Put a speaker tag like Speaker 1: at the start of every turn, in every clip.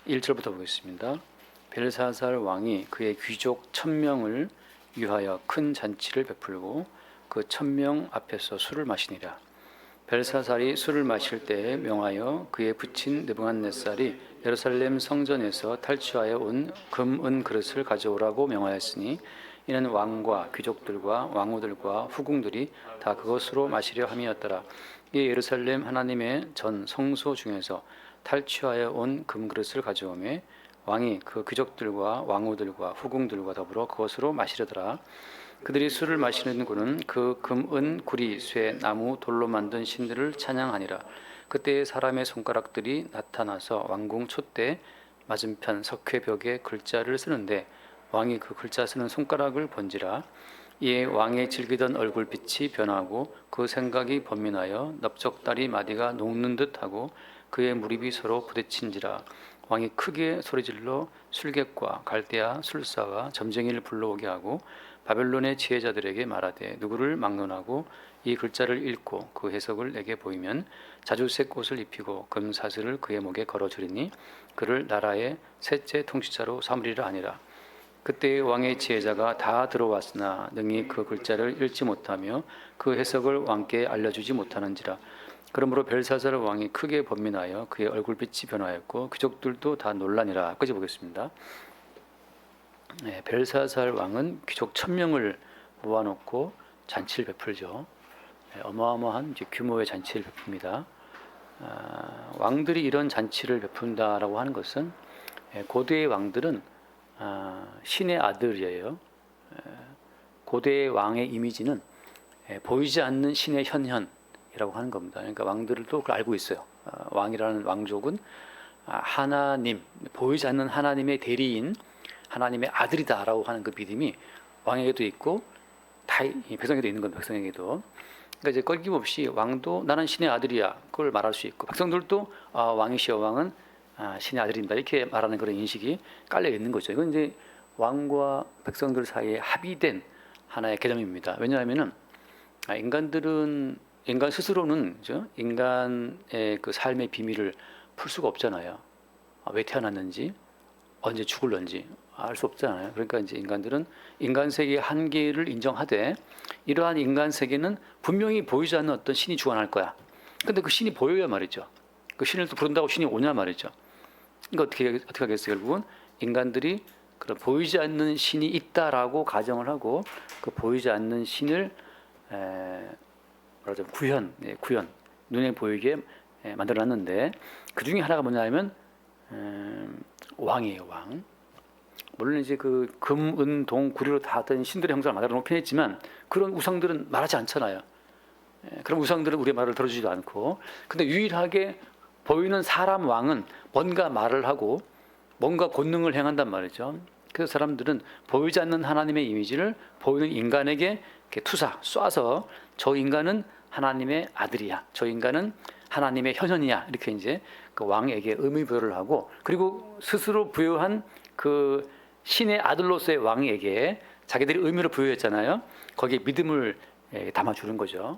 Speaker 1: 1절부터 보겠습니다. 벨사살 왕이 그의 귀족 1000명을 위하여 큰 잔치를 베풀고 그 1000명 앞에서 술을 마시니라. 벨사살이 술을 마실 때에 명하여 그의 부친 느부갓네살이 예루살렘 성전에서 탈취하여 온 금, 은 그릇을 가져오라고 명하였으니 이는 왕과 귀족들과 왕후들과 후궁들이 다 그것으로 마시려 함이었더라. 이 예루살렘 하나님의 전 성소 중에서 탈취하여 온 금그릇을 가져오매 왕이 그 귀족들과 왕후들과 후궁들과 더불어 그것으로 마시려더라. 그들이 술을 마시는 곳은 그 금, 은, 구리, 쇠, 나무, 돌로 만든 신들을 찬양하니라. 그때 사람의 손가락들이 나타나서 왕궁 촛대 맞은편 석회벽에 글자를 쓰는데 왕이 그 글자 쓰는 손가락을 본지라. 이에 왕의 즐기던 얼굴빛이 변하고 그 생각이 번민하여 넓적다리 마디가 녹는 듯하고 그의 무릎이 서로 부딪힌지라. 왕이 크게 소리질러 술객과 갈대아 술사와 점쟁이를 불러오게 하고 바벨론의 지혜자들에게 말하되 누구를 막론하고 이 글자를 읽고 그 해석을 내게 보이면 자주색 옷을 입히고 금사슬을 그의 목에 걸어주리니 그를 나라의 셋째 통치자로 삼으리라 하니라. 그때 왕의 지혜자가 다 들어왔으나 능히 그 글자를 읽지 못하며 그 해석을 왕께 알려주지 못하는지라. 그러므로 벨사살 왕이 크게 번민하여 그의 얼굴빛이 변하였고 귀족들도 다 놀라니라. 여기까지 보겠습니다. 벨사살 왕은 귀족 1000명을 모아놓고 잔치를 베풀죠. 어마어마한 규모의 잔치를 베풉니다. 왕들이 이런 잔치를 베푼다라고 하는 것은 고대의 왕들은 신의 아들이에요. 고대의 왕의 이미지는 보이지 않는 신의 현현이라고 하는 겁니다. 그러니까 왕들도 그걸 알고 있어요. 왕이라는 왕족은 하나님, 보이지 않는 하나님의 대리인, 하나님의 아들이다라고 하는 그 믿음이 왕에게도 있고 다 백성에게도 있는 겁니다. 백성에게도. 그러니까 이제 끊김없이 왕도 나는 신의 아들이야 그걸 말할 수 있고 백성들도 왕이시여 왕은 신의 아들입니다 이렇게 말하는 그런 인식이 깔려 있는 거죠. 이건 이제 왕과 백성들 사이에 합의된 하나의 개념입니다. 왜냐하면은 인간 스스로는 그죠? 인간의 그 삶의 비밀을 풀 수가 없잖아요. 왜 태어났는지 언제 죽을런지 알 수 없잖아요. 그러니까 이제 인간들은 인간 세계의 한계를 인정하되 이러한 인간 세계는 분명히 보이지 않는 어떤 신이 주관할 거야. 근데 그 신이 보여야 말이죠. 그 신을 또 부른다고 신이 오냐 말이죠. 그러니까 어떻게 하겠어요? 결국은 인간들이 그런 보이지 않는 신이 있다라고 가정을 하고 그 보이지 않는 신을 말하자면 구현 눈에 보이게 만들어놨는데 그 중에 하나가 뭐냐면 왕이에요. 왕. 물론 이제 그 금, 은, 동, 구리로 다 어떤 신들의 형상을 만들어 놓긴 했지만 그런 우상들은 말하지 않잖아요. 그런 우상들은 우리의 말을 들어주지도 않고. 근데 유일하게 보이는 사람 왕은 뭔가 말을 하고 뭔가 권능을 행한단 말이죠. 그래서 사람들은 보이지 않는 하나님의 이미지를 보이는 인간에게 이렇게 쏴서 저 인간은 하나님의 아들이야. 저 인간은 하나님의 현현이야. 이렇게 이제 그 왕에게 의미 부여를 하고 그리고 스스로 부여한 그 신의 아들로서의 왕에게 자기들이 의미를 부여했잖아요. 거기에 믿음을 담아주는 거죠.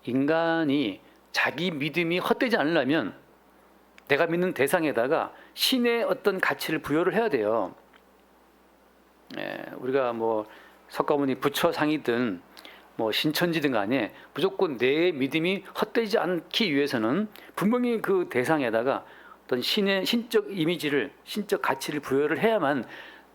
Speaker 1: 인간이 자기 믿음이 헛되지 않으려면 내가 믿는 대상에다가 신의 어떤 가치를 부여를 해야 돼요. 우리가 뭐 석가모니 부처상이든 뭐 신천지든 간에 무조건 내 믿음이 헛되지 않기 위해서는 분명히 그 대상에다가 어떤 신의 신적 이미지를, 신적 가치를 부여를 해야만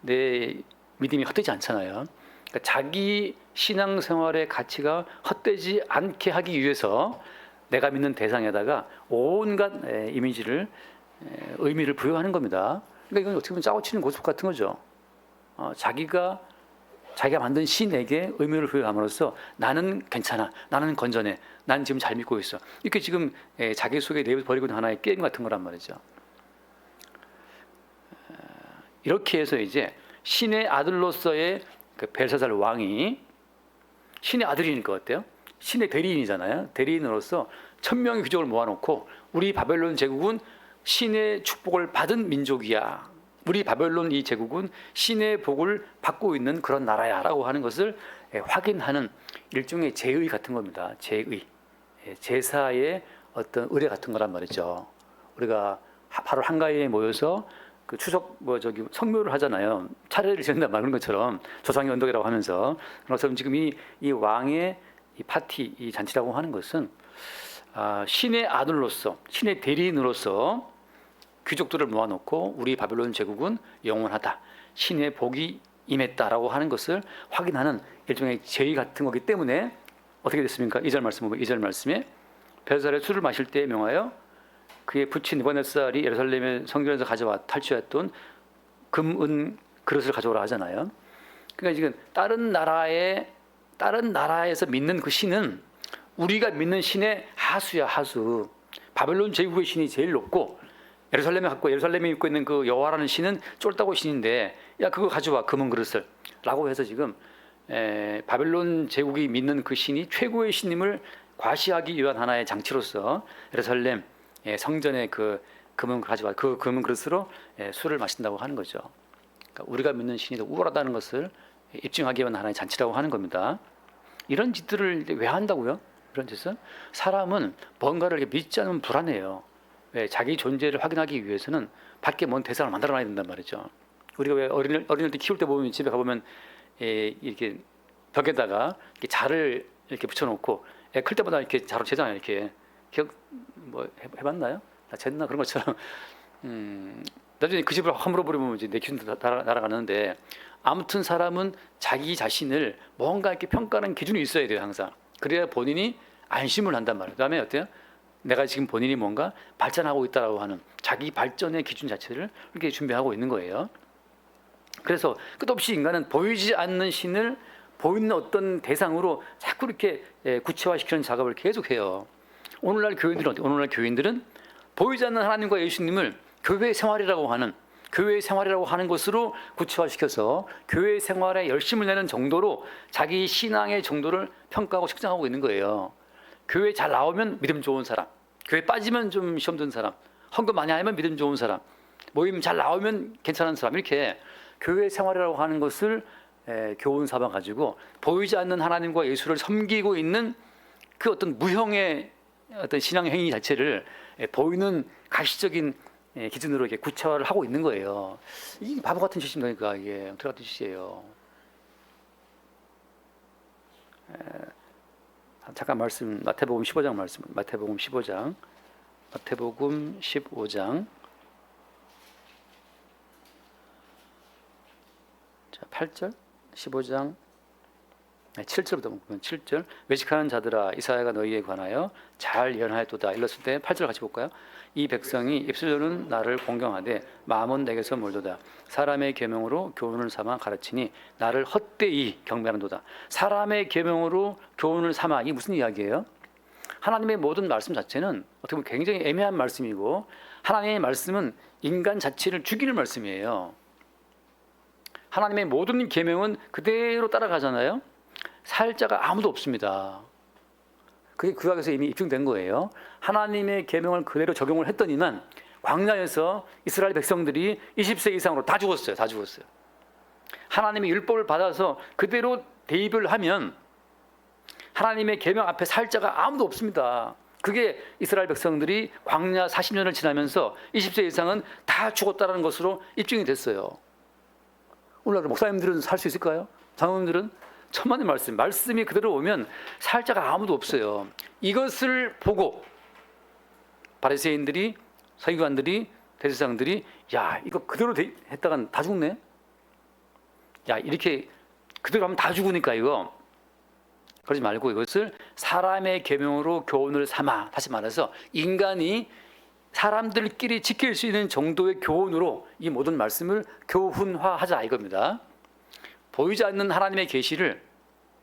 Speaker 1: 내 믿음이 헛되지 않잖아요. 그러니까 자기 신앙생활의 가치가 헛되지 않게 하기 위해서 내가 믿는 대상에다가 온갖 이미지를, 의미를 부여하는 겁니다. 그러니까 이건 어떻게 보면 짜고 치는 고집 같은 거죠. 자기가 만든 신에게 의미를 부여함으로써 나는 괜찮아, 나는 건전해, 난 지금 잘 믿고 있어. 이렇게 지금 자기 속에 내버리고 있는 하나의 게임 같은 거란 말이죠. 이렇게 해서 이제 신의 아들로서의 그 벨사살 왕이 신의 아들이니까 어때요? 신의 대리인이잖아요. 대리인으로서 1000명의 귀족을 모아놓고 우리 바벨론 제국은 신의 축복을 받은 민족이야. 우리 바벨론 이 제국은 신의 복을 받고 있는 그런 나라야라고 하는 것을 확인하는 일종의 제의 같은 겁니다. 제의, 제사의 어떤 의례 같은 거란 말이죠. 우리가 바로 한가위에 모여서 그 추석 성묘를 하잖아요. 차례를 지낸다 말하는 것처럼 조상의 언덕이라고 하면서 그런 것처럼 지금 이 왕의 이 파티, 이 잔치라고 하는 것은 신의 아들로서, 신의 대리인으로서 귀족들을 모아놓고 우리 바벨론 제국은 영원하다, 신의 복이 임했다라고 하는 것을 확인하는 일종의 제의 같은 거기 때문에 어떻게 됐습니까? 2절 말씀 보면 2절 말씀에 벨사살의 술을 마실 때에 명하여 그의 부친 느부갓네살이 예루살렘의 성전에서 가져와 탈취했던 금, 은 그릇을 가져오라 하잖아요. 그러니까 지금 다른 나라에서 믿는 그 신은 우리가 믿는 신의 하수야, 하수. 바벨론 제국의 신이 제일 높고 예루살렘에 입고 있는 그 여호와라는 신은 쫄따구 신인데 야 그거 가져와, 금은 그릇을 라고 해서 지금 바벨론 제국이 믿는 그 신이 최고의 신임을 과시하기 위한 하나의 장치로서 예루살렘 성전에 그 금은 가져와, 그 금은 그릇으로 술을 마신다고 하는 거죠. 그러니까 우리가 믿는 신이 더 우월하다는 것을 입증하기 위한 하나의 잔치라고 하는 겁니다. 이런 짓들을 왜 한다고요? 이런 짓은 사람은 뭔가를 믿지 않으면 불안해요. 왜? 자기 존재를 확인하기 위해서는 밖에 뭔 대상을 만들어놔야 된단 말이죠. 우리가 왜 어린이들 키울 때 보면 집에 가보면 이렇게 벽에다가 이렇게 자를 이렇게 붙여놓고 클 때마다 이렇게 자로 재잖아요. 이렇게 기억 해봤나요? 나 쟀나 그런 것처럼. 나중에 그 집을 함부로 버리면 이제 내 기준도 날아가는데 아무튼 사람은 자기 자신을 뭔가 이렇게 평가하는 기준이 있어야 돼요, 항상. 그래야 본인이 안심을 한단 말이에요. 그다음에 어때요? 내가 지금 본인이 뭔가 발전하고 있다라고 하는 자기 발전의 기준 자체를 이렇게 준비하고 있는 거예요. 그래서 끝없이 인간은 보이지 않는 신을 보이는 어떤 대상으로 자꾸 이렇게 구체화시키는 작업을 계속해요. 오늘날 교인들은 어때요? 오늘날 교인들은 보이지 않는 하나님과 예수님을 교회 생활이라고 하는 것으로 구체화시켜서 교회 생활에 열심을 내는 정도로 자기 신앙의 정도를 평가하고 측정하고 있는 거예요. 교회 잘 나오면 믿음 좋은 사람, 교회 빠지면 좀 시험 든 사람, 헌금 많이 하면 믿음 좋은 사람, 모임 잘 나오면 괜찮은 사람, 이렇게 교회 생활이라고 하는 것을 교훈 삼아 가지고 보이지 않는 하나님과 예수를 섬기고 있는 그 어떤 무형의 어떤 신앙 행위 자체를 보이는 가시적인 기준으로 이렇게 구체화를 하고 있는 거예요. 이게 바보 같은 짓입니까? 이게 엉터리 같은 짓이에요. 잠깐 말씀, 마태복음 15장 말씀, 마태복음 15장 자, 8절, 15장 7절부터 보면 7절, 외식하는 자들아 이사야가 너희에 관하여 잘 예언하였도다 일렀을 때 8절 같이 볼까요? 이 백성이 입술로는 나를 공경하되 마음은 내게서 멀도다. 사람의 계명으로 교훈을 삼아 가르치니 나를 헛되이 경배하는도다. 사람의 계명으로 교훈을 삼아, 이게 무슨 이야기예요? 하나님의 모든 말씀 자체는 어떻게 보면 굉장히 애매한 말씀이고 하나님의 말씀은 인간 자체를 죽이는 말씀이에요. 하나님의 모든 계명은 그대로 따라가잖아요. 살자가 아무도 없습니다. 그게 구약에서 이미 입증된 거예요. 하나님의 계명을 그대로 적용을 했더니만 광야에서 이스라엘 백성들이 20세 이상으로 다 죽었어요. 하나님의 율법을 받아서 그대로 대입을 하면 하나님의 계명 앞에 살 자가 아무도 없습니다. 그게 이스라엘 백성들이 광야 40년을 지나면서 20세 이상은 다 죽었다는 것으로 입증이 됐어요. 오늘날 목사님들은 살 수 있을까요? 장로님들은? 천만의 말씀이 그대로 오면 살 자가 아무도 없어요. 이것을 보고 바리새인들이, 서기관들이, 대제사장들이 야 이거 그대로 했다간 다 죽네. 야 이렇게 그대로 하면 다 죽으니까 이거 그러지 말고 이것을 사람의 계명으로 교훈을 삼아, 다시 말해서 인간이 사람들끼리 지킬 수 있는 정도의 교훈으로 이 모든 말씀을 교훈화하자 이겁니다. 보이지 않는 하나님의 계시를,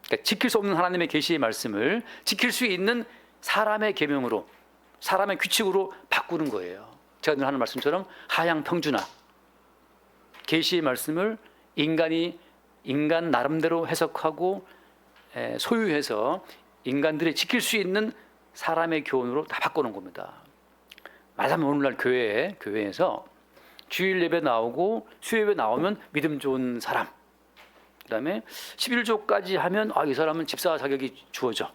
Speaker 1: 그러니까 지킬 수 없는 하나님의 계시의 말씀을 지킬 수 있는 사람의 계명으로, 사람의 규칙으로 바꾸는 거예요. 제가 늘 하는 말씀처럼 하향평준화, 계시의 말씀을 인간 나름대로 해석하고 소유해서 인간들이 지킬 수 있는 사람의 교훈으로 다 바꾸는 겁니다. 말하자면 오늘날 교회에서 주일 예배 나오고 수요 예배 나오면 믿음 좋은 사람, 그 다음에 11조까지 하면 이 사람은 집사 자격이 주어져,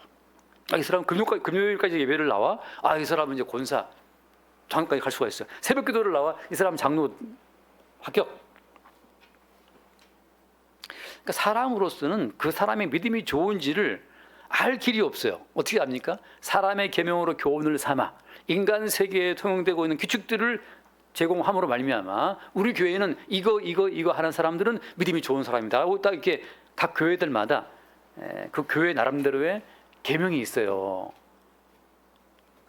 Speaker 1: 이 사람은 금요일까지 예배를 나와, 이 사람은 이제 권사 장로까지 갈 수가 있어요. 새벽 기도를 나와, 이 사람은 장로 합격. 그러니까 사람으로서는 그 사람의 믿음이 좋은지를 알 길이 없어요. 어떻게 압니까? 사람의 계명으로 교훈을 삼아 인간 세계에 통용되고 있는 규칙들을 제공함으로 말미암아 우리 교회는 이거 하는 사람들은 믿음이 좋은 사람이다 하고 딱 이렇게 각 교회들마다 그 교회 나름대로의 계명이 있어요.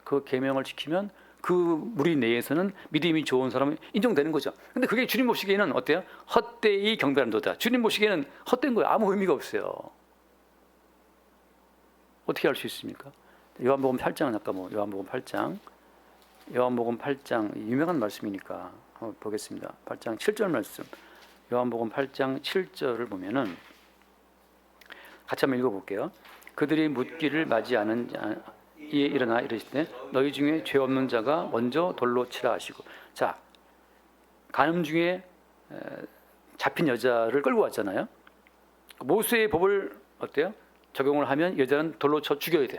Speaker 1: 그 계명을 지키면 그 무리 내에서는 믿음이 좋은 사람이 인정되는 거죠. 근데 그게 주님 보시기에는 어때요? 헛되이 경배한도다. 주님 보시기에는 헛된 거예요. 아무 의미가 없어요. 어떻게 할 수 있습니까? 요한복음 8장은 아까 요한복음 8장 유명한 말씀이니까 한번 보겠습니다. 8장 7절 말씀. 요한복음 8장 7절을 보면은 같이 한번 읽어볼게요. 그들이 묻기를 맞이하는 이에 일어나 이르시되 너희 중에 죄 없는 자가 먼저 돌로 치라 하시고. 자, 간음 중에 잡힌 여자를 끌고 왔잖아요. 모세의 법을 어때요? 적용을 하면 여자는 돌로 쳐 죽여야 돼.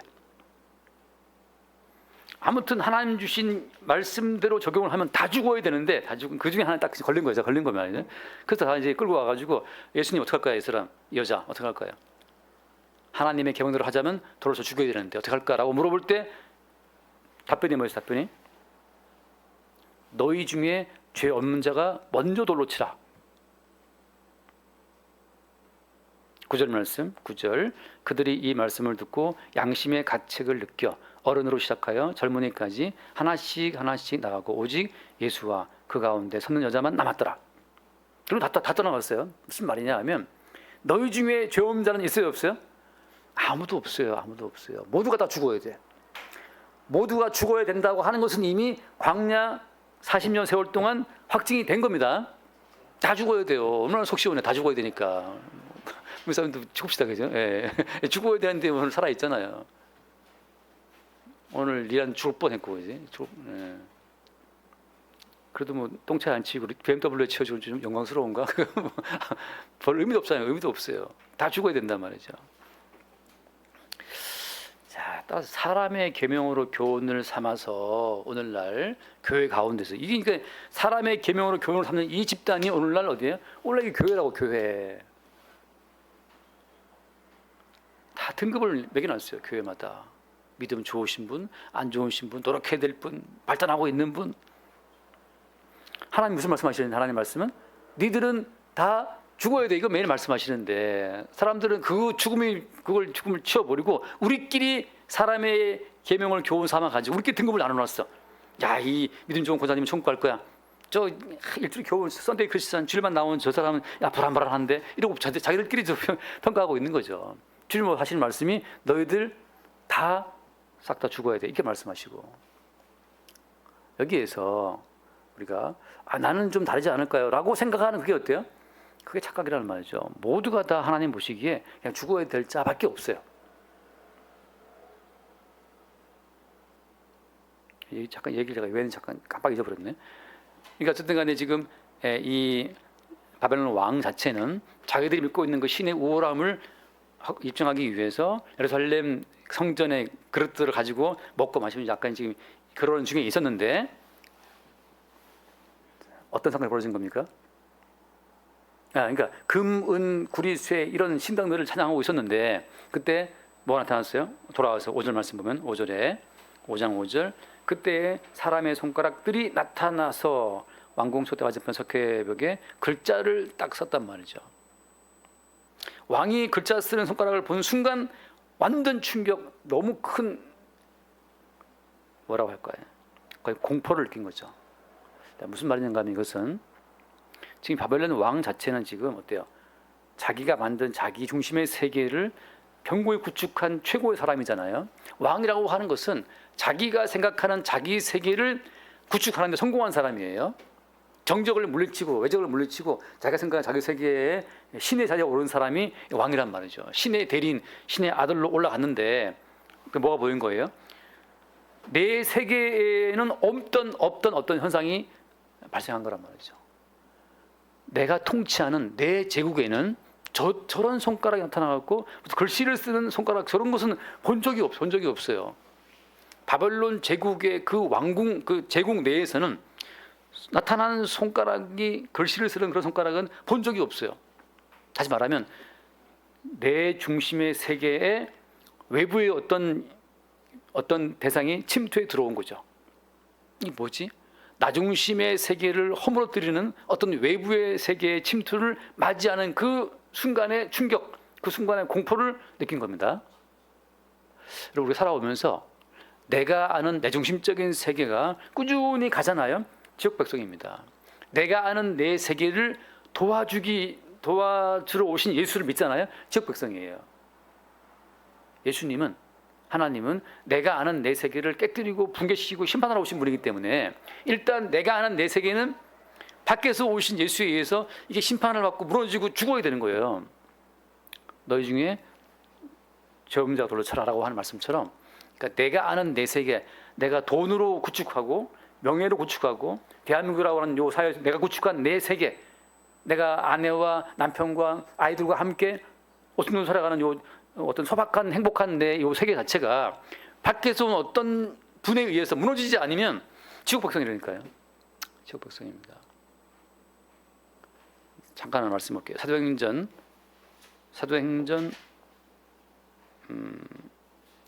Speaker 1: 아무튼 하나님 주신 말씀대로 적용을 하면 다 죽어야 되는데 다 죽은 그 중에 하나 딱 걸린 거죠. 걸린 거면 아니에요. 그래서 다 이제 끌고 와가지고 예수님 어떻게 할까요? 이 사람 여자 어떻게 할까요? 하나님의 계명대로 하자면 돌로 쳐 죽여야 되는데 어떻게 할까라고 물어볼 때 답변이 뭐였어요? 답변이 너희 중에 죄 없는 자가 먼저 돌로 치라. 9절 말씀 9절 그들이 이 말씀을 듣고 양심의 가책을 느껴 어른으로 시작하여 젊은이까지 하나씩 나가고 오직 예수와 그 가운데 섰는 여자만 남았더라. 그럼 다 떠나갔어요. 무슨 말이냐 하면 너희 중에 죄 없는 자는 있어요 없어요? 아무도 없어요. 모두가 다 죽어야 돼. 모두가 죽어야 된다고 하는 것은 이미 광야 40년 세월 동안 확증이 된 겁니다. 다 죽어야 돼요. 얼마나 속 시원해. 다 죽어야 되니까. 우리 사람도 죽읍시다, 그죠? 예. 죽어야 되는데 오늘 살아 있잖아요. 오늘 리안 죽을 뻔했고, 그지? 예. 그래도 뭐 똥차 안 치고 BMW 치워주고 좀 영광스러운가? 별 의미도 없잖아요. 의미도 없어요. 다 죽어야 된단 말이죠. 자, 따라서 사람의 계명으로 교훈을 삼아서 오늘날 교회 가운데서 이게 그러니까 사람의 계명으로 교훈을 삼는 이 집단이 오늘날 어디예요? 오늘날 이게 교회라고 교회. 다 등급을 매겨놨어요. 교회마다 믿음 좋으신 분, 안 좋으신 분, 노력해야 될 분, 발전하고 있는 분. 하나님 무슨 말씀하시는지 하나님 말씀은 니들은 다 죽어야 돼. 이거 매일 말씀하시는데 사람들은 그걸 죽음을 치워버리고 우리끼리 사람의 계명을 교훈 삼아 가지고 우리끼리 등급을 나눠놨어. 야, 이 믿음 좋은 권사님은 천국 갈 거야. 저 일주일 교훈 썬데이 크리스찬 주일만 나온 저 사람은 야 불안불안한데 이러고 자기들끼리 평가하고 있는 거죠. 주님 하시는 말씀이 너희들 다 싹 다 죽어야 돼. 이렇게 말씀하시고 여기에서 우리가 나는 좀 다르지 않을까요? 라고 생각하는 그게 어때요? 그게 착각이라는 말이죠. 모두가 다 하나님 보시기에 그냥 죽어야 될 자밖에 없어요. 잠깐 얘기를 제가 왜 잠깐 깜빡 잊어버렸네. 그러니까 어쨌든 간에 지금 이 바벨론 왕 자체는 자기들이 믿고 있는 그 신의 우월함을 입증하기 위해서 예루살렘 성전의 그릇들을 가지고 먹고 마시면 약간 지금 그런 중에 있었는데 어떤 상황이 벌어진 겁니까? 그러니까 금, 은, 구리, 쇠 이런 신당들을 찬양하고 있었는데 그때 뭐가 나타났어요? 돌아와서 5절 말씀 보면 5절에 5장 5절 그때 사람의 손가락들이 나타나서 왕궁 소대 맞은편 석회벽에 글자를 딱 썼단 말이죠. 왕이 글자 쓰는 손가락을 본 순간 완전 충격, 너무 큰 뭐라고 할까요? 거의 공포를 느낀 거죠. 무슨 말인가 하면 이것은 지금 바벨론 왕 자체는 지금 어때요? 자기가 만든 자기 중심의 세계를 견고히 구축한 최고의 사람이잖아요. 왕이라고 하는 것은 자기가 생각하는 자기 세계를 구축하는 데 성공한 사람이에요. 정적을 물리치고 외적을 물리치고 자기가 생각하는 자기 세계에 신의 자리에 오른 사람이 왕이란 말이죠. 신의 대리인, 신의 아들로 올라갔는데 뭐가 보인 거예요? 내 세계에는 없던 어떤 현상이 발생한 거란 말이죠. 내가 통치하는 내 제국에는 저런 손가락이 나타나갖고 글씨를 쓰는 손가락 저런 것은 본 적이 없어요. 바벨론 제국의 그 왕궁 그 제국 내에서는 나타나는 손가락이 글씨를 쓰는 그런 손가락은 본 적이 없어요. 다시 말하면 내 중심의 세계에 외부의 어떤 대상이 침투해 들어온 거죠. 이 뭐지? 나 중심의 세계를 허물어뜨리는 어떤 외부의 세계의 침투를 맞이하는 그 순간의 충격, 그 순간의 공포를 느낀 겁니다. 그리고 우리가 살아오면서 내가 아는 내 중심적인 세계가 꾸준히 가잖아요. 지역 백성입니다. 내가 아는 내 세계를 도와주러 오신 예수를 믿잖아요. 지역 백성이에요. 예수님은, 하나님은 내가 아는 내 세계를 깨뜨리고 붕괴시키고 심판하러 오신 분이기 때문에 일단 내가 아는 내 세계는 밖에서 오신 예수에 의해서 이게 심판을 받고 무너지고 죽어야 되는 거예요. 너희 중에 죄 없는 자가 돌로 쳐라라고 하는 말씀처럼, 그러니까 내가 아는 내 세계, 내가 돈으로 구축하고 명예로 구축하고 대한민국이라고 하는 요 사회에서 내가 구축한 내 세계, 내가 아내와 남편과 아이들과 함께 오순도순 살아가는 요 어떤 소박한 행복한 내 요 세계 자체가 밖에서 온 어떤 분에 의해서 무너지지 않으면 지옥 백성이라니까요. 지옥 백성입니다. 잠깐 말씀 볼게요. 사도행전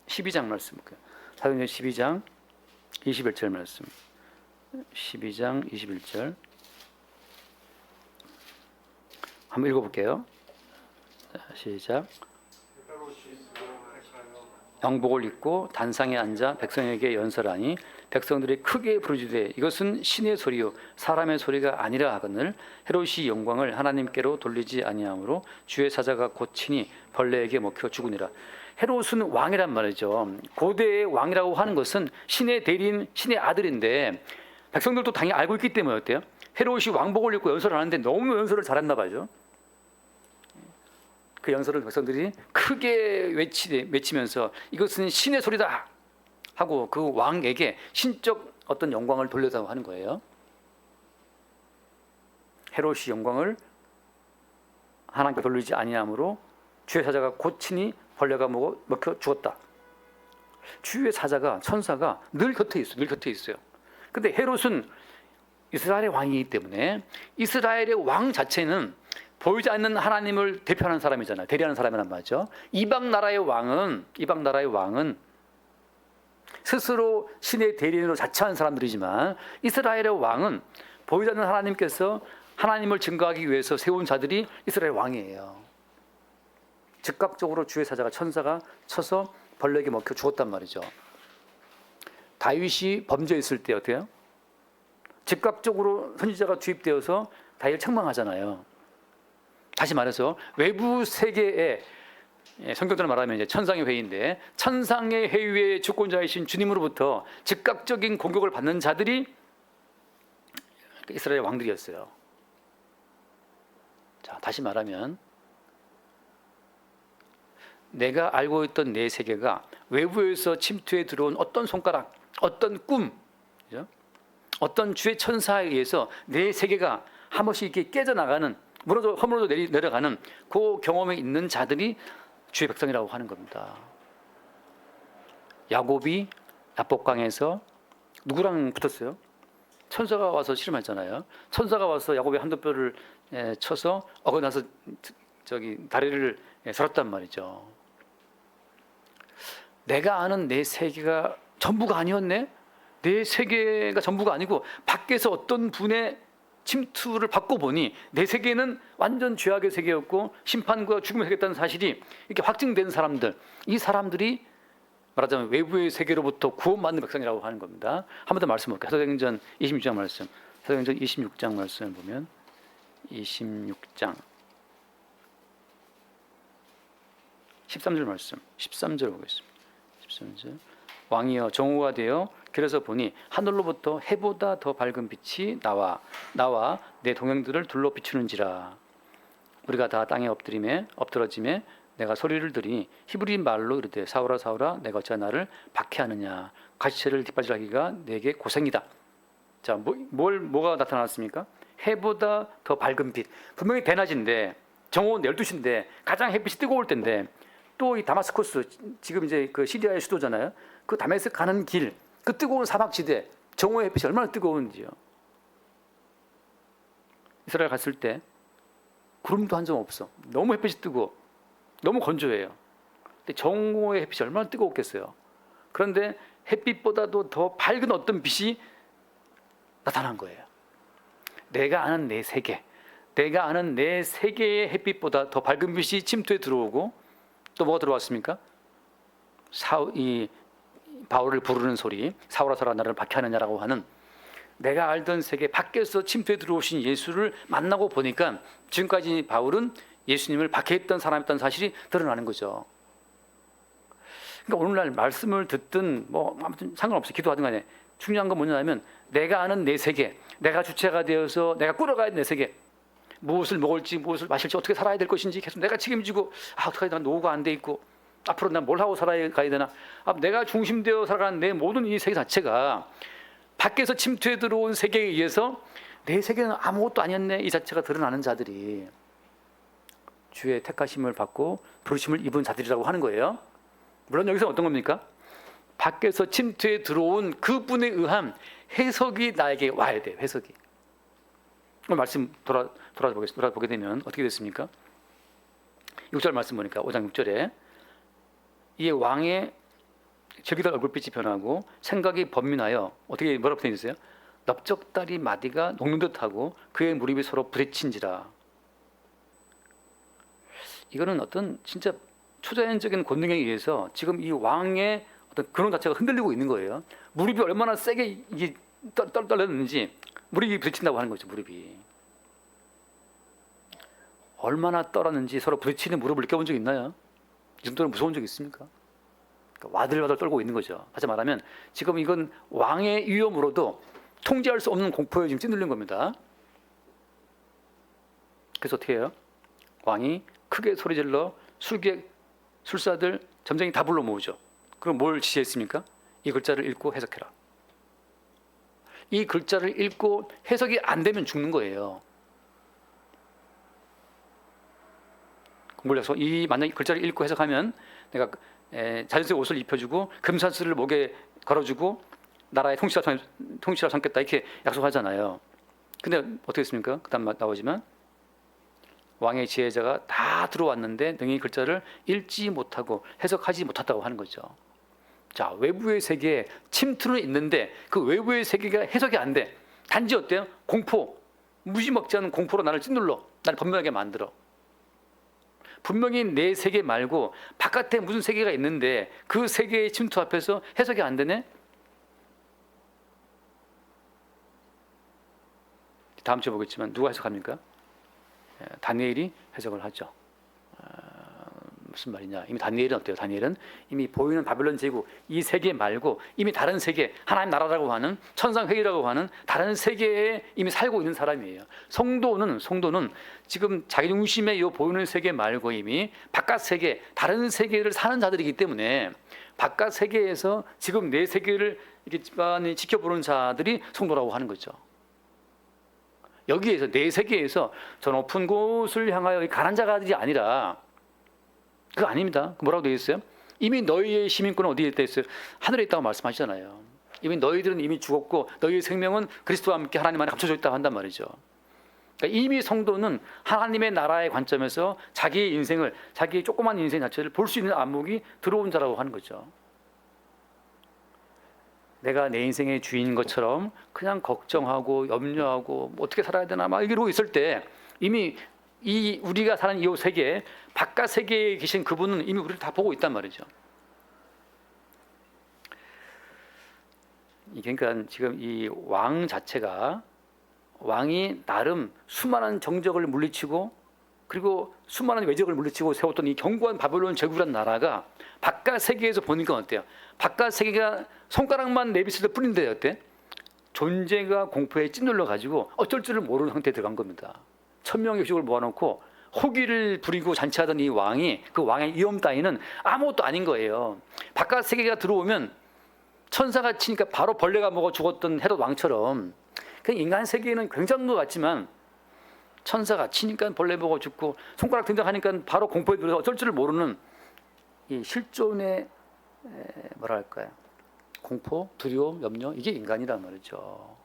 Speaker 1: 12장 말씀 볼게요. 사도행전 12장 21절 말씀. 12장 21절 한번 읽어볼게요. 시작. 영복을 입고 단상에 앉아 백성에게 연설하니 백성들이 크게 부르짖되 이것은 신의 소리요 사람의 소리가 아니라 하거늘 헤롯이 영광을 하나님께로 돌리지 아니하므로 주의 사자가 곧 친히 벌레에게 먹혀 죽으니라. 헤롯은 왕이란 말이죠. 고대의 왕이라고 하는 것은 신의 대리인, 신의 아들인데 백성들도 당연히 알고 있기 때문에 어때요? 헤롯이 왕복을 입고 연설을 하는데 너무 연설을 잘했나 봐죠. 그 연설을 백성들이 크게 외치면서 이것은 신의 소리다 하고 그 왕에게 신적 어떤 영광을 돌려달라고 하는 거예요. 헤롯이 영광을 하나님께 돌리지 아니하므로 주의 사자가 곧 친히 벌레가 먹혀 죽었다. 주의 사자가, 천사가 늘 곁에 있어요. 늘 곁에 있어요. 근데 헤롯은 이스라엘의 왕이기 때문에 이스라엘의 왕 자체는 보이지 않는 하나님을 대표하는 사람이잖아요. 대리하는 사람이란 말이죠. 이방 나라의 왕은 스스로 신의 대리인으로 자처한 사람들이지만 이스라엘의 왕은 보이지 않는 하나님께서 하나님을 증거하기 위해서 세운 자들이 이스라엘 왕이에요. 즉각적으로 주의 사자가, 천사가 쳐서 벌레에게 먹혀 죽었단 말이죠. 다윗이 범죄했을 때 어때요? 즉각적으로 선지자가 투입되어서 다윗을 책망하잖아요. 다시 말해서 외부 세계에, 성경대로 말하면 이제 천상의 회의인데 천상의 회의의 주권자이신 주님으로부터 즉각적인 공격을 받는 자들이 이스라엘 왕들이었어요. 자, 다시 말하면 내가 알고 있던 내 세계가 외부에서 침투해 들어온 어떤 손가락, 어떤 꿈, 그죠? 어떤 주의 천사에 의해서 내 세계가 한 번씩 이렇게 깨져나가는, 허물어져 내려가는 그 경험에 있는 자들이 주의 백성이라고 하는 겁니다. 야곱이 야복강에서 누구랑 붙었어요? 천사가 와서 씨름했잖아요. 천사가 와서 야곱의 한두 뼈를 쳐서 어긋나서 다리를 설었단 말이죠. 내가 아는 내 세계가 전부가 아니었네? 내 세계가 전부가 아니고 밖에서 어떤 분의 침투를 받고 보니 내 세계는 완전 죄악의 세계였고 심판과 죽음의 세계였다는 사실이 이렇게 확증된 사람들, 이 사람들이 말하자면 외부의 세계로부터 구원받는 백성이라고 하는 겁니다. 한 번 더 말씀 볼게요. 사도행전 26장 말씀. 사도행전 26장 말씀을 보면 26장 13절 말씀. 13절 보겠습니다. 13절. 왕이여 정오가 되어 그래서 보니 하늘로부터 해보다 더 밝은 빛이 나와 내 동행들을 둘러 비추는지라. 우리가 다 땅에 엎드러짐에 내가 소리를 들으니 히브리 말로 이르되 사울아 사울아 내가 어찌하여 나를 박해하느냐. 가시체를 뒷바지하기가 내게 고생이다. 자, 뭐가 나타났습니까? 해보다 더 밝은 빛. 분명히 대낮인데 정오는 12시인데 가장 햇빛이 뜨거울 때인데 또 이 다마스커스, 지금 이제 그 시리아의 수도잖아요. 그 다메섹 가는 길, 그 뜨거운 사막지대, 정오의 햇빛이 얼마나 뜨거운지요. 이스라엘 갔을 때 구름도 한 점 없어. 너무 햇빛이 뜨고 너무 건조해요. 근데 정오의 햇빛이 얼마나 뜨거웠겠어요. 그런데 햇빛보다도 더 밝은 어떤 빛이 나타난 거예요. 내가 아는 내 세계, 내가 아는 내 세계의 햇빛보다 더 밝은 빛이 침투에 들어오고, 또 뭐가 들어왔습니까? 이 바울을 부르는 소리, 사울아 사울아 나를 박해하느냐라고 하는, 내가 알던 세계 밖에서 침투에 들어오신 예수를 만나고 보니까 지금까지 바울은 예수님을 박해했던 사람이었다는 사실이 드러나는 거죠. 그러니까 오늘날 말씀을 듣든 뭐 아무튼 상관없어요. 기도하든 간에 중요한 건 뭐냐면, 내가 아는 내 세계, 내가 주체가 되어서 내가 꾸려가야 내 세계, 무엇을 먹을지 무엇을 마실지 어떻게 살아야 될 것인지 계속 내가 책임지고, 어떡하지, 난 노후가 안 돼 있고 앞으로 난 뭘 하고 살아야 되나, 내가 중심되어 살아가는 내 모든 이 세계 자체가 밖에서 침투해 들어온 세계에 의해서 내 세계는 아무것도 아니었네, 이 자체가 드러나는 자들이 주의 택하심을 받고 부르심을 입은 자들이라고 하는 거예요. 물론 여기서 어떤 겁니까? 밖에서 침투해 들어온 그분에 의한 해석이 나에게 와야 돼요. 해석이. 말씀 돌아보게 되면 어떻게 됐습니까? 6절 말씀 보니까 5장 6절에 이 왕의 저기다 얼굴빛이 변하고 생각이 번민하여, 어떻게 뭐라고 되어 있어요? 넓적다리 마디가 녹는 듯하고 그의 무릎이 서로 부딪힌지라. 이거는 어떤 진짜 초자연적인 권능에 의해서 지금 이 왕의 어떤 근원 자체가 흔들리고 있는 거예요. 무릎이 얼마나 세게 이게 떨렸는지 무릎이 부딪힌다고 하는 거죠. 무릎이 얼마나 떨었는지, 서로 부딪히는 무릎을 느껴본 적 있나요? 이 정도로 무서운 적 있습니까? 그러니까 와들와들 떨고 있는 거죠. 다시 말하면 지금 이건 왕의 위험으로도 통제할 수 없는 공포에 지금 찌들린 겁니다. 그래서 어떻게 해요? 왕이 크게 소리질러 술사들, 점쟁이 다 불러 모으죠. 그럼 뭘 지시했습니까? 이 글자를 읽고 해석해라. 이 글자를 읽고 해석이 안 되면 죽는 거예요. 공부를 해서 만약 글자를 읽고 해석하면 내가 자연스레 옷을 입혀주고 금사슬을 목에 걸어주고 나라의 통치라 삼겠다, 이렇게 약속하잖아요. 근데 어떻게 했습니까? 그 다음 나오지만 왕의 지혜자가 다 들어왔는데 능히 글자를 읽지 못하고 해석하지 못했다고 하는 거죠. 자, 외부의 세계에 침투는 있는데 그 외부의 세계가 해석이 안 돼. 단지 어때요? 공포, 무지막지 않은 공포로 나를 짓눌러, 나를 번민하게 만들어. 분명히 내 세계 말고 바깥에 무슨 세계가 있는데 그 세계의 침투 앞에서 해석이 안 되네? 다음 주에 보겠지만 누가 해석합니까? 다니엘이 해석을 하죠. 무슨 말이냐? 이미 다니엘은 어때요? 다니엘은 이미 보이는 바벨론 제국, 이 세계 말고 이미 다른 세계, 하나님 나라라고 하는, 천상회의라고 하는 다른 세계에 이미 살고 있는 사람이에요. 성도는 지금 자기 중심의 이 보이는 세계 말고 이미 바깥 세계, 다른 세계를 사는 자들이기 때문에 바깥 세계에서 지금 내 세계를 이렇게 집안이 지켜보는 자들이 성도라고 하는 거죠. 여기에서 내 세계에서 저 높은 곳을 향하여 가난 자가들이 아니라, 그거 아닙니다. 뭐라고 되어 있어요? 이미 너희의 시민권은 어디에 있어요? 하늘에 있다고 말씀하시잖아요. 이미 너희들은 이미 죽었고 너희의 생명은 그리스도와 함께 하나님 안에 감춰져 있다고 한단 말이죠. 그러니까 이미 성도는 하나님의 나라의 관점에서 자기의 인생을, 자기의 조그만 인생 자체를 볼 수 있는 안목이 들어온 자라고 하는 거죠. 내가 내 인생의 주인인 것처럼 그냥 걱정하고 염려하고 어떻게 살아야 되나 막 이러고 있을 때 이미 우리가 사는 이 세계, 바깥 세계에 계신 그분은 이미 우리를 다 보고 있단 말이죠. 그러니까 지금 이 왕 자체가, 왕이 나름 수많은 정적을 물리치고 그리고 수많은 외적을 물리치고 세웠던 이 견고한 바벨론 제국이라는 나라가 바깥 세계에서 보니까 어때요? 바깥 세계가 손가락만 내비쳐서 뿐인데 어때? 존재가 공포에 짓눌러 가지고 어쩔 줄을 모르는 상태에 들어간 겁니다. 천명의 휴족을 모아놓고 호기를 부리고 잔치하던 이 왕이, 그 왕의 위험 따위는 아무것도 아닌 거예요. 바깥 세계가 들어오면 천사가 치니까 바로 벌레가 먹어 죽었던 헤롯 왕처럼, 그냥 인간 세계에는 굉장한 것 같지만 천사가 치니까 벌레 먹어 죽고 손가락 등장하니까 바로 공포에 들어서 어쩔 줄을 모르는 이 실존의 뭐랄까요, 공포, 두려움, 염려, 이게 인간이란 말이죠.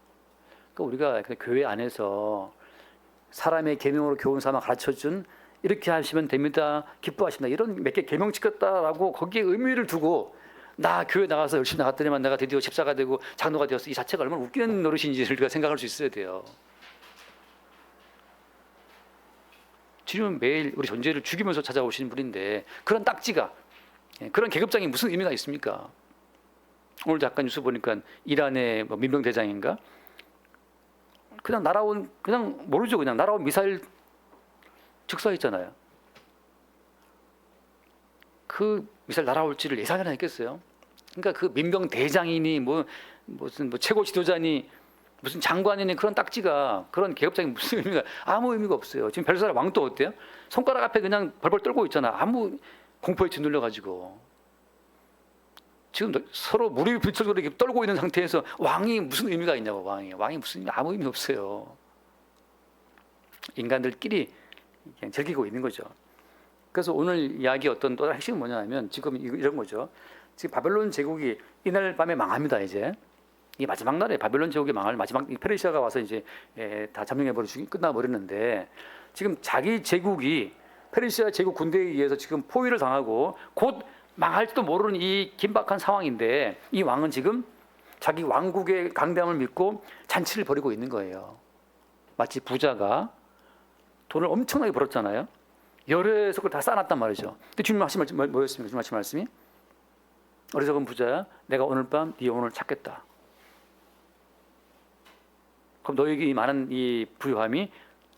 Speaker 1: 그러니까 우리가 교회 안에서 사람의 계명으로 교훈 삼아 가르쳐준 이렇게 하시면 됩니다. 기뻐하십니다. 이런 몇 개 계명 지켰다라고 거기에 의미를 두고 나 교회 나가서 열심히 나갔더니만 내가 드디어 집사가 되고 장로가 되었어. 이 자체가 얼마나 웃기는 노릇인지를 우리가 생각할 수 있어야 돼요. 주님은 매일 우리 존재를 죽이면서 찾아오시는 분인데 그런 딱지가, 그런 계급장이 무슨 의미가 있습니까? 오늘 잠깐 뉴스 보니까 이란의 민병대장인가? 그냥 날아온, 그냥 모르죠. 그냥 날아온 미사일 즉사했잖아요. 그 미사일 날아올지를 예상이나 했겠어요? 그러니까 그 민병대장이니 무슨 최고 지도자니 무슨 장관이니 그런 딱지가, 그런 계급장이 무슨 의미가, 아무 의미가 없어요. 지금 벨사살 왕도 어때요? 손가락 앞에 그냥 벌벌 떨고 있잖아. 아무 공포에 짓눌려 가지고 지금 서로 무릎이 부딪혀서 이렇게 떨고 있는 상태에서 왕이 무슨 의미가 있냐고. 왕이 무슨 의미, 아무 의미 없어요. 인간들끼리 그냥 즐기고 있는 거죠. 그래서 오늘 이야기 어떤 또 핵심은 뭐냐면 지금 이런 거죠. 지금 바벨론 제국이 이날 밤에 망합니다. 이제 이 마지막 날에 바벨론 제국이 망할 마지막, 페르시아가 와서 이제 다 점령해버리고 끝나버렸는데, 지금 자기 제국이 페르시아 제국 군대에 의해서 지금 포위를 당하고 곧 망할지도 모르는 이 긴박한 상황인데, 이 왕은 지금 자기 왕국의 강대함을 믿고 잔치를 벌이고 있는 거예요. 마치 부자가 돈을 엄청나게 벌었잖아요. 열에서 그걸 다 쌓아놨단 말이죠. 근데 주님 하신 말씀 뭐였습니까? 주님 하신 말씀이 어리석은 부자야, 내가 오늘 밤 네 영혼을 찾겠다. 그럼 너에게 이 많은 이 부유함이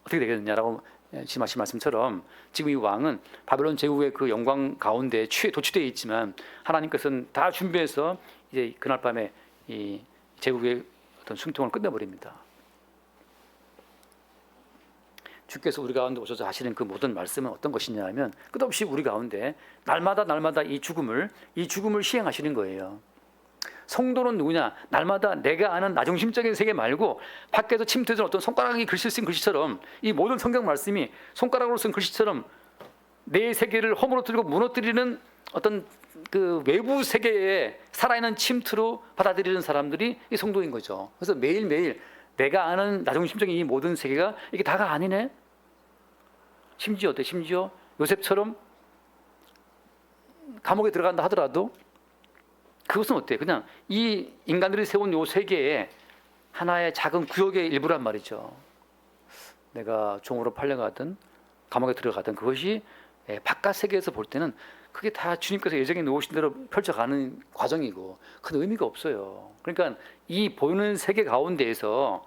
Speaker 1: 어떻게 되겠느냐라고 지금 하신 말씀처럼, 지금 이 왕은 바벨론 제국의 그 영광 가운데 도취되어 있지만 하나님께서는 다 준비해서 이제 그날 밤에 이 제국의 어떤 숨통을 끝내버립니다. 주께서 우리 가운데 오셔서 하시는 그 모든 말씀은 어떤 것이냐 하면, 끝없이 우리 가운데 날마다 이 죽음을 시행하시는 거예요. 성도는 누구냐? 날마다 내가 아는 나중심적인 세계 말고 밖에서 침투해서 어떤 손가락이 글씨 쓴 글씨처럼, 이 모든 성경 말씀이 손가락으로 쓴 글씨처럼 내 세계를 허물어뜨리고 무너뜨리는 어떤 그 외부 세계에 살아있는 침투로 받아들이는 사람들이 이 성도인 거죠. 그래서 매일매일 내가 아는 나중심적인 이 모든 세계가 이게 다가 아니네. 심지어 요셉처럼 감옥에 들어간다 하더라도 그것은 어때요? 그냥 이 인간들이 세운 요 세계의 하나의 작은 구역의 일부란 말이죠. 내가 종으로 팔려가든 감옥에 들어가든 그것이 바깥 세계에서 볼 때는 그게 다 주님께서 예정해 놓으신 대로 펼쳐가는 과정이고 큰 의미가 없어요. 그러니까 이 보이는 세계 가운데에서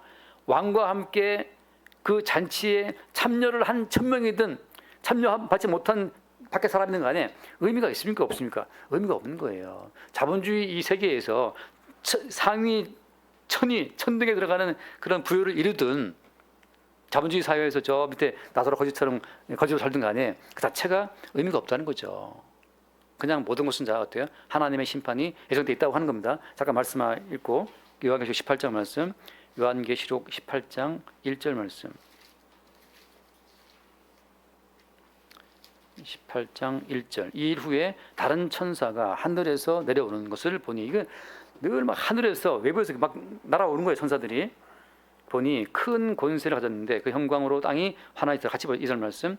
Speaker 1: 왕과 함께 그 잔치에 참여를 한 1000명이든 참여받지 못한 밖에 사람이든 간에 의미가 있습니까? 없습니까? 의미가 없는 거예요. 자본주의 이 세계에서 상위 천등에 들어가는 그런 부여를 이루든, 자본주의 사회에서 저 밑에 나사로 거지로 살든 간에 그 자체가 의미가 없다는 거죠. 그냥 모든 것은 다 어때요? 하나님의 심판이 예정되어 있다고 하는 겁니다. 잠깐 말씀 읽고, 요한계시록 18장 말씀, 요한계시록 18장 1절 말씀. 18장 1절. 이 일 후에 다른 천사가 하늘에서 내려오는 것을 보니, 이거 늘 막 하늘에서 외부에서 막 날아오는 거예요. 천사들이 보니 큰 권세를 가졌는데 그 형광으로 땅이 환하게 들어. 같이 2절 말씀.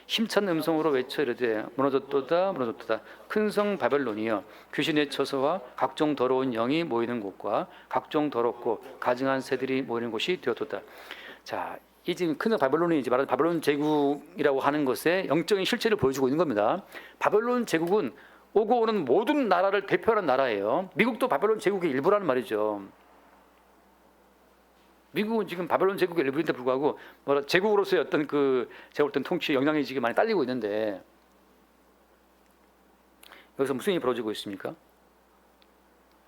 Speaker 1: 힘찬 음성으로 외쳐 이르되 무너졌도다 무너졌도다 큰 성 바벨론이여, 귀신의 처소와 각종 더러운 영이 모이는 곳과 각종 더럽고 가증한 새들이 모이는 곳이 되었도다. 자, 이 지금 큰 바벨론이 이제 말하는 바벨론 제국이라고 하는 것의 영적인 실체를 보여주고 있는 겁니다. 바벨론 제국은 오고 오는 모든 나라를 대표하는 나라예요. 미국도 바벨론 제국의 일부라는 말이죠. 미국은 지금 바벨론 제국의 일부인데 불구하고 제국으로서의 어떤 제가 볼 땐 통치 영향이 지금 많이 딸리고 있는데, 여기서 무슨 일이 벌어지고 있습니까?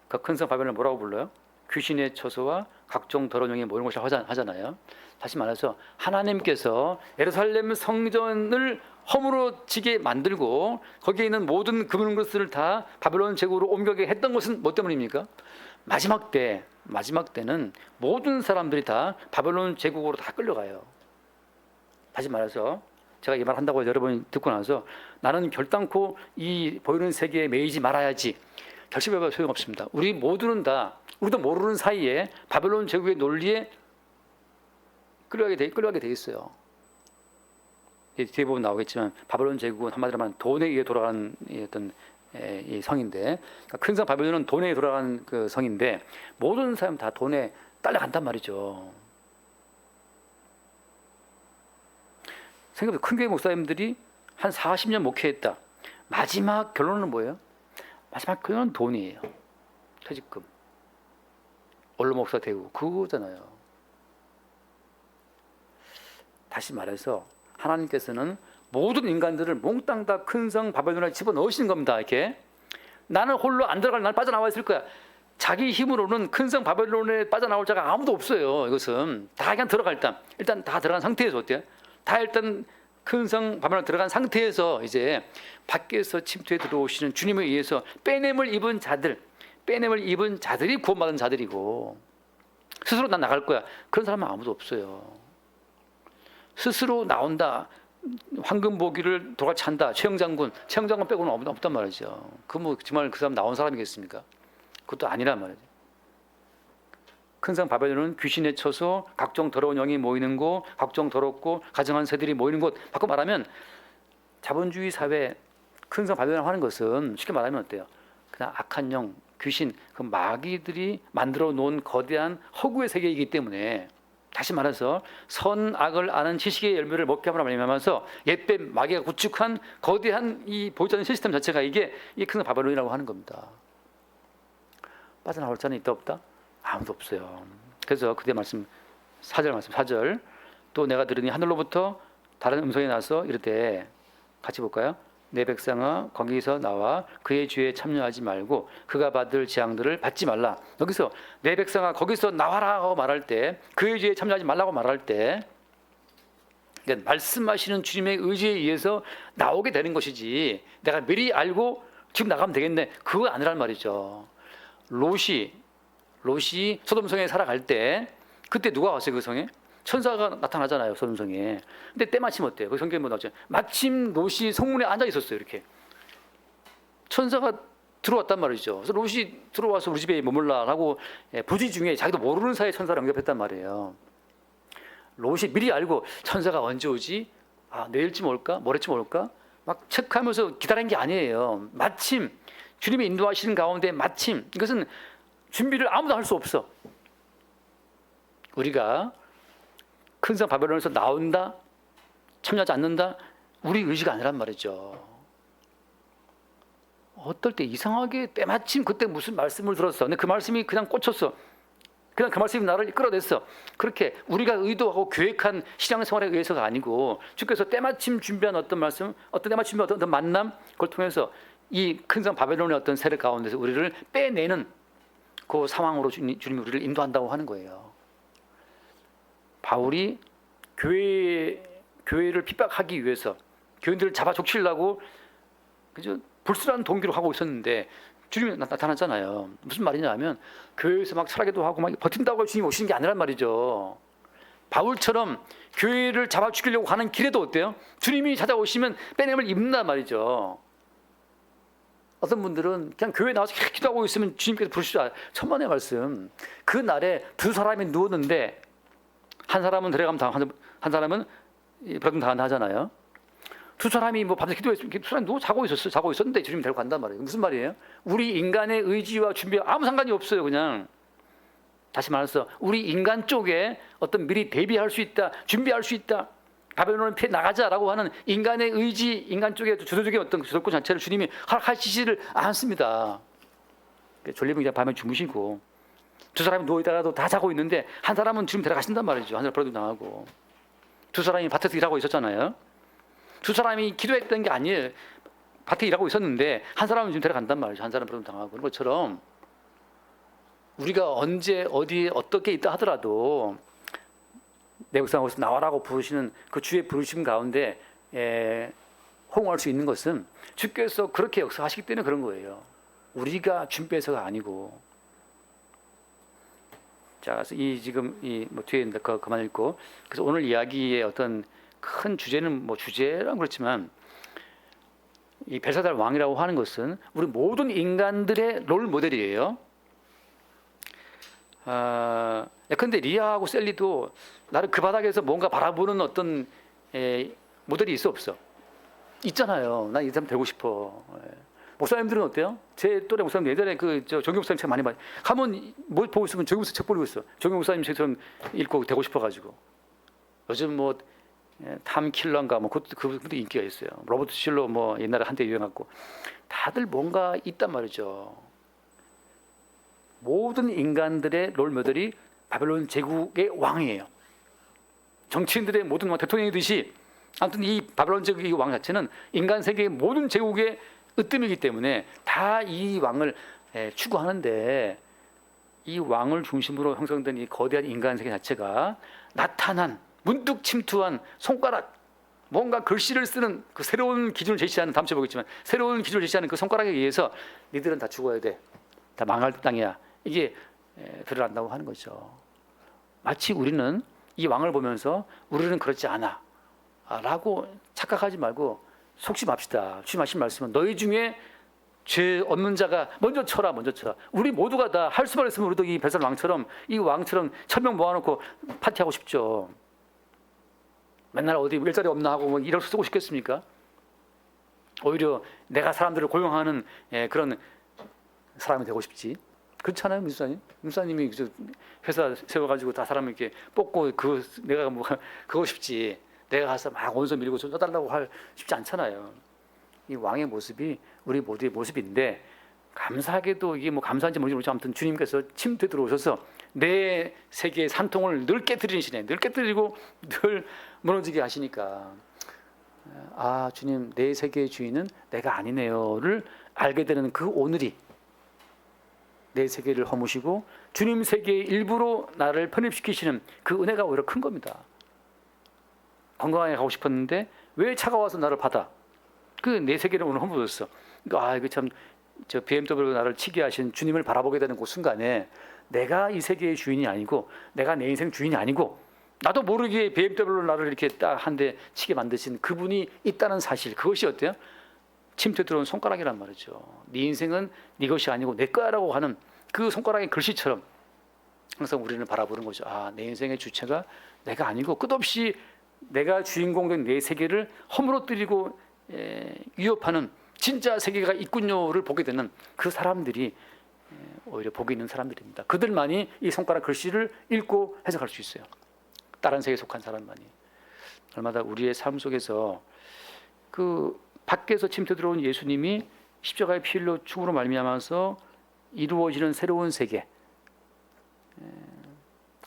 Speaker 1: 그 큰 성 바벨론을 뭐라고 불러요? 귀신의 처소와 각종 더러운 영이 모이는 곳이라고 하잖아요. 다시 말해서 하나님께서 예루살렘 성전을 허물어지게 만들고 거기에 있는 모든 금은 것을 다 바벨론 제국으로 옮겨게 했던 것은 뭐 때문입니까? 마지막 때는 모든 사람들이 다 바벨론 제국으로 다 끌려가요. 다시 말해서 제가 이 말 한다고 여러분이 듣고 나서 나는 결단코 이 보이는 세계에 매이지 말아야지 결심해봐도 소용없습니다. 우리도 모르는 사이에 바벨론 제국의 논리에 끌려가게 돼 있어요. 뒤에 보면 나오겠지만 바벨론 제국은 한마디로 말하면 돈에 의해 돌아가는 어떤 이 성인데, 그러니까 큰 성 바벨론은 돈에 의해 돌아가는 그 성인데 모든 사람 다 돈에 딸려간단 말이죠. 생각해보세요. 큰 교회 목사님들이 한 40년 목회했다. 마지막 결론은 뭐예요? 마지막 결론은 돈이에요. 퇴직금. 원로 목사 되고 그거잖아요. 다시 말해서 하나님께서는 모든 인간들을 몽땅 다 큰 성 바벨론에 집어넣으시는 겁니다. 이렇게 나는 홀로 안 들어갈, 난 빠져나와 있을 거야. 자기 힘으로는 큰 성 바벨론에 빠져나올 자가 아무도 없어요. 이것은 다 그냥 들어갈 일단 다 들어간 상태에서 어때요? 다 일단 큰 성 바벨론 들어간 상태에서 이제 밖에서 침투해 들어오시는 주님에 의해서 빼냄을 입은 자들이 구원받은 자들이고, 스스로 난 나갈 거야, 그런 사람은 아무도 없어요. 스스로 나온다, 황금보기를 돌아치 한다, 최영장군 빼고는 없단 말이죠. 뭐 정말 그 사람 나온 사람이겠습니까? 그것도 아니란 말이죠. 큰 성 바벨론은 귀신에 쳐서 각종 더러운 영이 모이는 곳, 각종 더럽고 가증한 새들이 모이는 곳. 바꿔 말하면 자본주의 사회 큰 성 바벨론 하는 것은 쉽게 말하면 어때요? 그냥 악한 영, 귀신, 그 마귀들이 만들어 놓은 거대한 허구의 세계이기 때문에, 다시 말해서 선악을 아는 지식의 열매를 먹게 함으로 말미암아서 옛뱀 마귀가 구축한 거대한 이 보이지 않는 시스템 자체가 이게 이 큰 성 바벨론이라고 하는 겁니다. 빠져나올 자는 있다 없다? 아무도 없어요. 그래서 그때 말씀 4절 또 내가 들으니 하늘로부터 다른 음성이 나서 이르되, 같이 볼까요? 내 백성아 거기서 나와 그의 죄에 참여하지 말고 그가 받을 재앙들을 받지 말라. 여기서 내 백성아 거기서 나와라고 말할 때, 그의 죄에 참여하지 말라고 말할 때, 그러니까 말씀하시는 주님의 의지에 의해서 나오게 되는 것이지, 내가 미리 알고 지금 나가면 되겠네, 그거 아니란 말이죠. 롯이 소돔성에 살아갈 때 그때 누가 왔어요? 그 성에 천사가 나타나잖아요, 소돔성에. 근데 때마침 어때요? 그 성경에 뭐 나오죠? 마침 롯이 성문에 앉아 있었어요. 이렇게 천사가 들어왔단 말이죠. 그래서 롯이 들어와서 우리 집에 머물라라고 부지 중에 자기도 모르는 사이에 천사를 영접했단 말이에요. 롯이 미리 알고 천사가 언제 오지? 내일쯤 올까? 모레쯤 올까? 막 체크하면서 기다린 게 아니에요. 마침 주님이 인도하시는 가운데 마침, 이것은 준비를 아무도 할 수 없어. 우리가 큰 성 바벨론에서 나온다, 참여하지 않는다, 우리 의지가 아니란 말이죠. 어떨 때 이상하게 때마침 그때 무슨 말씀을 들었어. 근데 그 말씀이 그냥 꽂혔어. 그냥 그 말씀이 나를 끌어냈어. 그렇게 우리가 의도하고 계획한 신앙생활에 의해서가 아니고, 주께서 때마침 준비한 어떤 말씀, 때마침 준비한 어떤 만남, 그걸 통해서 이 큰 성 바벨론의 어떤 세력 가운데서 우리를 빼내는 그 상황으로 주님이 우리를 인도한다고 하는 거예요. 바울이 교회를 핍박하기 위해서 교인들을 잡아 족치려고 그저 불순한 동기로 하고 있었는데 주님이 나타났잖아요. 무슨 말이냐 하면 교회에서 막 철학기도 하고 막 버틴다고 주님이 오시는 게 아니란 말이죠. 바울처럼 교회를 잡아 죽이려고 하는 길에도 어때요? 주님이 찾아오시면 빼냄을 입는단 말이죠. 어떤 분들은 그냥 교회 나와서 기도하고 있으면 주님께서 부르시죠. 천만의 말씀. 그 날에 두 사람이 누웠는데 한 사람은 데려가면 당하고 한 사람은 버림 당한다 하잖아요. 두 사람이 뭐 밤새 기도했으면 두 사람이 자고 있었는데 주님이 데리고 간단 말이에요. 무슨 말이에요? 우리 인간의 의지와 준비와 아무 상관이 없어요. 그냥 다시 말해서 우리 인간 쪽에 어떤 미리 대비할 수 있다, 준비할 수 있다, 바벨론을 피해 나가자라고 하는 인간의 의지, 인간 쪽에 주도적인 어떤 주도권 자체를 주님이 허락하시지를 않습니다. 졸리면 그냥 밤에 주무시고, 두 사람이 누워있다가도 다 자고 있는데 한 사람은 주님 데려가신단 말이죠. 한 사람 버려도 당하고. 두 사람이 밭에서 일하고 있었잖아요. 두 사람이 기도했던 게 아니에요. 밭에 일하고 있었는데 한 사람은 지금 데려간단 말이죠. 한 사람 버려도 당하고. 그런 것처럼 우리가 언제 어디에 어떻게 있다 하더라도 내 백성에서 나와라고 부르시는 그 주의 부르심 가운데 호응할 수 있는 것은 주께서 그렇게 역사하시기 때문에 그런 거예요. 우리가 준비해서가 아니고. 자, 그래서 지금 뭐 뒤에 있는데 그만 읽고. 그래서 오늘 이야기의 어떤 큰 주제는 뭐 주제란 그렇지만, 이 벨사살 왕이라고 하는 것은 우리 모든 인간들의 롤 모델이에요. 예컨대 리아하고 셀리도 나를 그 바닥에서 뭔가 바라보는 어떤 모델이 있어 없어? 있잖아요. 나 이 사람 되고 싶어. 예. 목사님들은 어때요? 제 또래 목사님 예전에 정경 목사님 책 많이 봐. 가면 뭐 보고 있으면 정경 목사 책 보고 있어. 정경 목사님 책처럼 읽고 되고 싶어가지고. 요즘 뭐 탐킬러인가 뭐 그것도 인기가 있어요. 로버트 실로 뭐 옛날에 한때 유행했고 다들 뭔가 있단 말이죠. 모든 인간들의 롤 모델이 바벨론 제국의 왕이에요. 정치인들의 모든 왕, 대통령이듯이 아무튼 이 바벨론 제국의 왕 자체는 인간 세계의 모든 제국의 으뜸이기 때문에 다 이 왕을 추구하는데 이 왕을 중심으로 형성된 이 거대한 인간 세계 자체가 나타난 문득 침투한 손가락, 뭔가 글씨를 쓰는 그 새로운 기준을 제시하는, 다음 주에 보겠지만 새로운 기준을 제시하는 그 손가락에 의해서 니들은 다 죽어야 돼, 다 망할 땅이야, 이게 드러난다고 하는 거죠. 마치 우리는 이 왕을 보면서 우리는 그렇지 않아 라고 착각하지 말고 속지 맙시다. 주님 하신 말씀은 너희 중에 죄 없는 자가 먼저 쳐라, 먼저 쳐. 우리 모두가 다 할 수만 있으면 우리도 이 벳살 왕처럼, 이 왕처럼 1000명 모아놓고 파티하고 싶죠. 맨날 어디 일자리 없나 하고 뭐 일을 쓰고 싶겠습니까? 오히려 내가 사람들을 고용하는 그런 사람이 되고 싶지. 그렇잖아요, 민수사님. 민수사님이 회사 세워가지고 다 사람 이렇게 뽑고 내가 뭐 그거 싶지. 내가 가서 막 원서 밀고 좀 써달라고 쉽지 않잖아요. 이 왕의 모습이 우리 모두의 모습인데 감사하게도 이게 뭐 감사한지 모르겠지만 아무튼 주님께서 침투에 들어오셔서 내 세계의 산통을 늘 깨뜨리시네. 늘 깨뜨리고 늘 무너지게 하시니까 아, 주님 내 세계의 주인은 내가 아니네요를 알게 되는 그 오늘이 내 세계를 허무시고 주님 세계의 일부로 나를 편입시키시는 그 은혜가 오히려 큰 겁니다. 건강하게 가고 싶었는데 왜 차가 와서 나를 받아? 그 내 세계를 오늘 허물었어. 아, 이거 참 저 BMW로 나를 치게 하신 주님을 바라보게 되는 그 순간에 내가 이 세계의 주인이 아니고 내가 내 인생 주인이 아니고 나도 모르게 BMW로 나를 이렇게 딱 한 대 치게 만드신 그분이 있다는 사실, 그것이 어때요? 침투에 들어온 손가락이란 말이죠. 네 인생은 네 것이 아니고 내 거야라고 하는 그 손가락의 글씨처럼 항상 우리를 바라보는 거죠. 아, 내 인생의 주체가 내가 아니고 끝없이 내가 주인공된 내 세계를 허물어뜨리고 위협하는 진짜 세계가 있군요를 보게 되는 그 사람들이 오히려 복이 있는 사람들입니다. 그들만이 이 손가락 글씨를 읽고 해석할 수 있어요. 다른 세계에 속한 사람만이. 얼마나 우리의 삶 속에서 그 밖에서 침투 들어온 예수님이 십자가의 피 흘려 죽음으로 말미암아서 이루어지는 새로운 세계,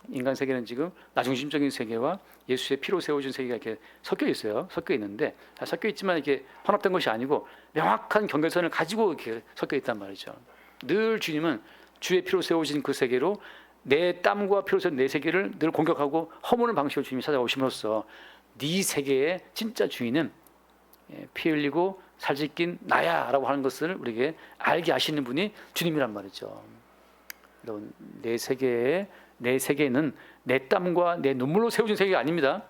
Speaker 1: 인간 세계는 지금 나중심적인 세계와 예수의 피로 세워진 세계가 이렇게 섞여 있어요. 섞여 있는데 섞여 있지만 이렇게 혼합된 것이 아니고 명확한 경계선을 가지고 이렇게 섞여 있단 말이죠. 늘 주님은 주의 피로 세워진 그 세계로 내 땀과 피로 세운 내 세계를 늘 공격하고 허무는 방식으로 주님이 찾아오심으로써 네 세계의 진짜 주인은 피 흘리고 살짓긴 나야라고 하는 것을 우리에게 알게 하시는 분이 주님이란 말이죠. 여러분, 내 세계는 내 땀과 내 눈물로 세워진 세계가 아닙니다.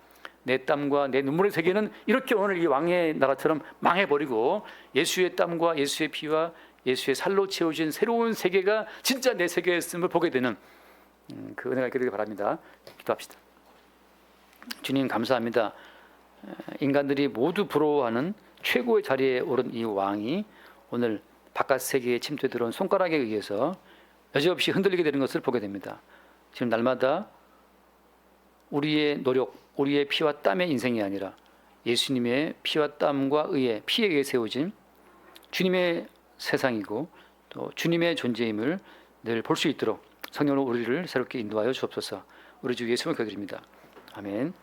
Speaker 1: 내 땀과 내 눈물의 세계는 이렇게 오늘 이 왕의 나라처럼 망해버리고 예수의 땀과 예수의 피와 예수의 살로 채워진 새로운 세계가 진짜 내 세계였음을 보게 되는 그 은혜가 있게 되길 바랍니다. 기도합시다. 주님 감사합니다. 인간들이 모두 부러워하는 최고의 자리에 오른 이 왕이 오늘 바깥 세계에 침투해 들어온 손가락에 의해서 여지없이 흔들리게 되는 것을 보게 됩니다. 지금 날마다 우리의 노력, 우리의 피와 땀의 인생이 아니라 예수님의 피와 땀과 의의 피에 의해 세워진 주님의 세상이고 또 주님의 존재임을 늘 볼 수 있도록 성령으로 우리를 새롭게 인도하여 주옵소서. 우리 주 예수님을 기도드립니다. 아멘.